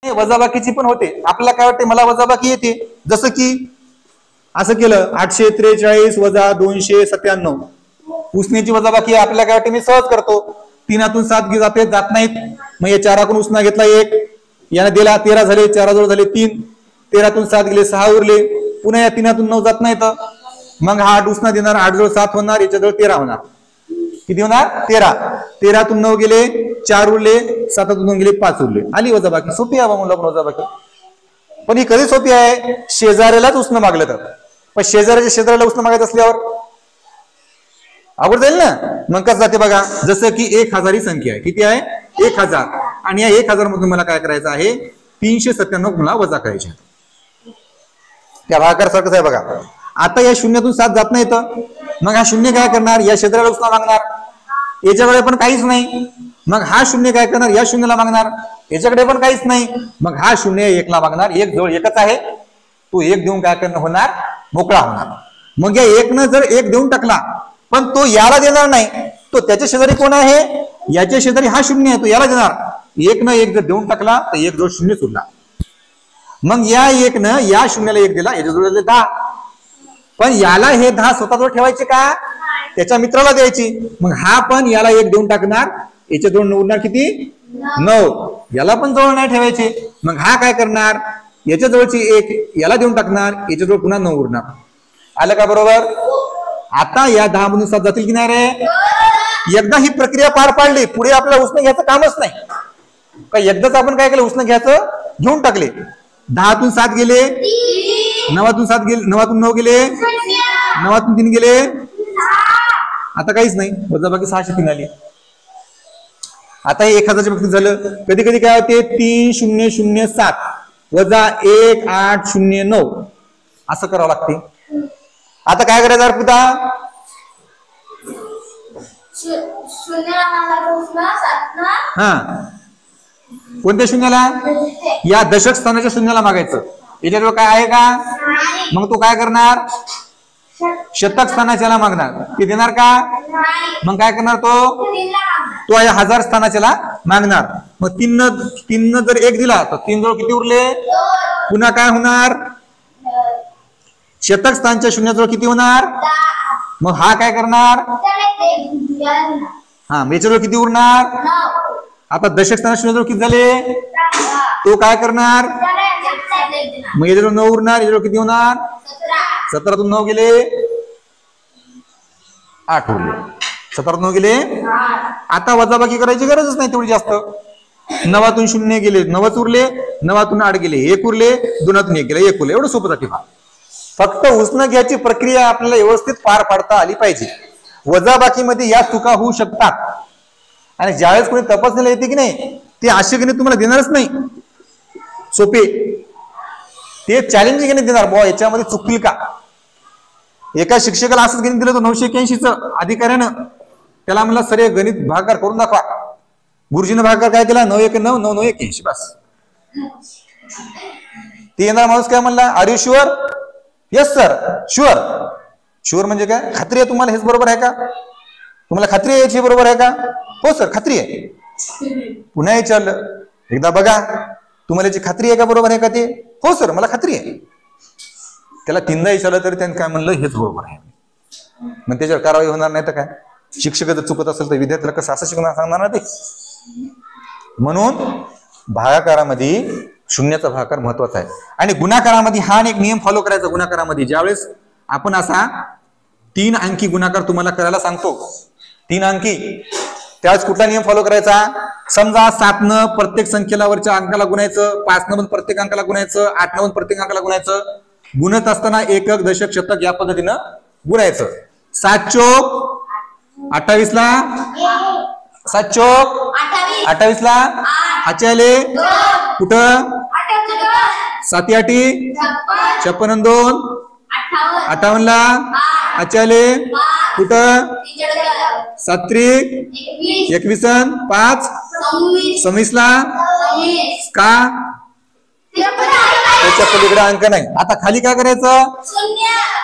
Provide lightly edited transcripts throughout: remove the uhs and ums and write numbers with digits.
वजाबाकीची पण होते. आपल्याला काय वाटते, मला वजाबाकी येते. जसं की असं केलं 843 वजा 297, उसण्याची वजाबाकी आपल्याला काय वाटते, मी सहज करतो. 3 7 जाते, जात नाहीत. मग या 4 उसना घेतला 1, याने दिला 13 झाले, 4 जोड झाले 3, 13 7 गेले 6 उरले. पुन्हा या 3 9 जात नाहीत. मग हा 8 उसना देणार, 8 जोड 7 होणार, याच्याजवळ 13 होणार. किती होणार, 13. 13 9 गेले 4 उरले, 7 2 गेले 5 उरले. आली वजाबाकी. सोपी आहे मुलं वजाबाकी. पण ही कधी सोपी आहे, शेजाऱ्यालाच उसनं मागलं तर. पण शेजाऱ्याच्या शेजाऱ्याला उसनं मागायचं असल्यावर अवघड जाईल ना. मग कसं जाते बघा, जसं की 1000 ही संख्या आहे. किती आहे, 1000. आणि या 1000 मधून मला काय करायचं आहे, 397 मला वजा करायचे. त्या भागाकार सारखंच आहे बघा. आता या 0तून 7 जात नाही तर मग हा 0 काय करणार, या शेजाऱ्याला उसना मागणार. याच्याकडे पण काहीच नाही. मग हा 0 काय करणार, या 0ला मागणार. याच्याकडे पण काहीच नाही. मग हा 0 1ला मागणार. 1 जवळ 1च आहे, तो 1 देऊन काय करणं होणार, मोकळा होणार. मग या 1 जर 1 देऊन टाकला, पण तो याला देणार नाही, तो त्याच्या शेजारी कोण आहे, याच्या शेजारी हा 0 आहे, तो याला देणार. 1 जर देऊन टाकला तर 1 जवळ 0 उरला. मग या 1 या 0ला 1 दिला, याच्या जवळ 10. पण याला हे 10 स्वतःजवळ ठेवायचे का, त्याच्या मित्राला द्यायची. मग हा पण याला 1 देऊन टाकणार, याच्या जवळ उरणार किती, 9. याला पण जवळ नाही ठेवायचे. मग हा काय करणार, याच्या जवळची 1 याला देऊन टाकणार, याच्या जवळ पुन्हा 9 उरणार. आलं का बरोबर. आता या 10 मधून 7 जातील की नाही रे. एकदा ही प्रक्रिया पार पाडली, पुढे आपल्याला उसनं घ्यायचं कामच नाही. का एकदाच आपण काय केलं, उसनं घ्यायचं घेऊन टाकले. 10तून 7 गेले, 9तून 7 गेले, 9तून 9 गेले, 9तून 3 गेले. आता काहीच नाही, वजाबाकी 603 आली. आता हे 1000च्या बाबतीत झालं. कधी कधी काय होते, 3007 वजा 1809 असं करावं लागते. आता काय करायचं अर्पिता, हा कोणत्या 0ला, या दशक स्थानाच्या 0ला मागायचं. याच्याजवळ काय आहे का, मग तो काय करणार, शतक स्थानाच्याला मागणार. ते देणार का, मग काय करणार, तो आहे 1000 स्थानाच्याला मागणार. मग 3 जर 1 दिला तर 3 जवळ किती उरले, पुन्हा काय होणार, शतक स्थानच्या 0 जवळ किती होणार. मग हा काय करणार, हा याच्याजवळ किती उरणार. आता दशक स्थानाच्या 0 जवळ किती झाले, तो काय करणार, मग याच्याजवळ 9 उरणार. याच्याजवळ किती होणार, 17तून 9 गेले 8 उरले. 17तून 9 गेले. आता वजाबाकी करायची गरजच नाही तेवढी जास्त. 9तून 0 गेले 9च उरले, 9तून 8 गेले 1 उरले, 2तून 1 गेले 1 उरले. एवढं सोपं जाते. फक्त उसनं घ्यायची प्रक्रिया आपल्याला व्यवस्थित पार पाडता आली पाहिजे. वजाबाकीमध्ये या चुका होऊ शकतात. आणि ज्यावेळेस कोणी तपासणीला येते की नाही, ते असे गणित तुम्हाला देणारच नाही सोपे. ते चॅलेंजिंग गणित देणार, बुवा याच्यामध्ये चुकतील का. एका शिक्षकाला असंच गणित दिलं होतं 981 अधिकाऱ्यानं. त्याला म्हणलं सर हे गणित भागाकार करून दाखवा. गुरुजीनं भागाकार काय केला, 9 1 9 9 9 81 बस. ते येणार माणूस काय म्हणला, are you sure, yes sir sure. Sure म्हणजे काय, खात्री आहे तुम्हाला हेच बरोबर आहे का, तुम्हाला खात्री आहे याची बरोबर आहे का, हो सर खात्री आहे. पुन्हा विचारलं, एकदा बघा तुम्हाला याची खात्री आहे का, बरोबर आहे का ते, हो सर मला खात्री आहे. त्याला 3दा विचारलं तरी त्याने काय म्हणलं, हेच बरोबर आहे. मग त्याच्यावर कारवाई होणार नाही तर काय. शिक्षक जर चुकत असेल तर विद्यार्थ्याला कसं असं शिकवणार, सांगणार ना ते. म्हणून भागाकारामध्ये 0चा भागाकार महत्वाचा आहे. आणि गुणाकारामध्ये हा एक नियम फॉलो करायचा. गुणाकारामध्ये ज्यावेळेस आपण असा 3 अंकी गुणाकार तुम्हाला करायला सांगतो, 3 अंकी, त्यावेळेस कुठला नियम फॉलो करायचा. समजा 7 प्रत्येक संख्येला वरच्या अंकाला गुणायचं, 5 प्रत्येक अंकाला गुणायचं, 8 प्रत्येक अंकाला गुणायचं. गुणत असताना एकक दशक शतक या पद्धतीनं गुणायचं. 7 चोक 28 ला, 7 चोक 28 ला हाचे आले कुठं, 7 8 56 2 58 ला हाचे आले कुठं, 7 21 5 26 ला का, त्याच्या पलीकडे अंक नाही. आता खाली काय करायचं,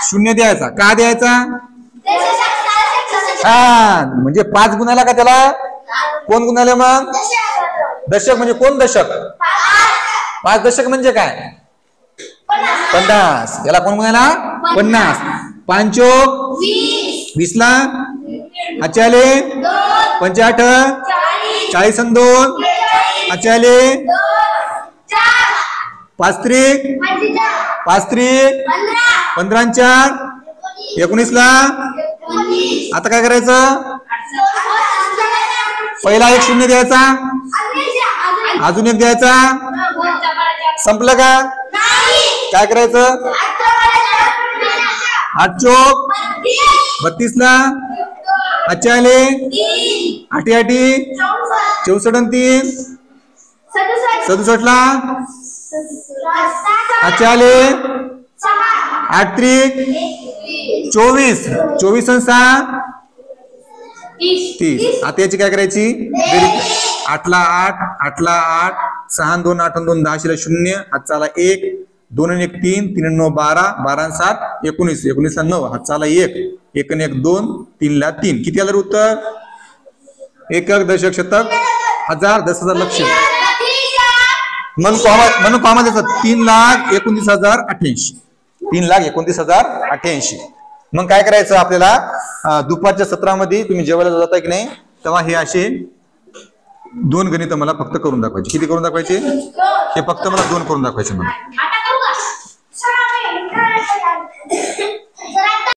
0 द्यायचा. का द्यायचा, हा म्हणजे 5 गुणाला का त्याला, कोण गुणाले, मग दशक म्हणजे कोण दशक, 5 दशक म्हणजे काय? 50. याला कोण म्हणाला? 50. 5 20 ला हाच्याले 85 40 आणि 2 हाच्याले 5 त्रिक 15 4 19 ला. आता काय करायचं? पहिला एक शून्य द्यायचा, अजून एक द्यायचा. संपलं का? काय करायचं? 8 चोक 32 ला हाच्याले 8 64 आणि 3 67 ला हाच्याले 8 त्रिक 24 24 आणि 6 30. आता याची काय करायची? 8 ला 8 8 ला 8 6 आणि 2 8 आणि 2 10 ला 0 हातचाला 1 2 आणि 1 3 3 आणि 9 12 12 आणि 7 19 19 ला 9 हातचाला 1 1 आणि 1 2 3 ला 3. किती आलं उत्तर? एकक दशक शतक हजार 10,000 लक्ष. म्हणून कॉमा द्यायचं 3,29,088. 3,29,088. मग काय करायचं आपल्याला? दुपारच्या सत्रामध्ये तुम्ही जेवायला जाताय की नाही तेव्हा हे असे 2 गणित मला फक्त करून दाखवायचे. किती करून दाखवायचे? हे फक्त मला 2 करून दाखवायचे मला.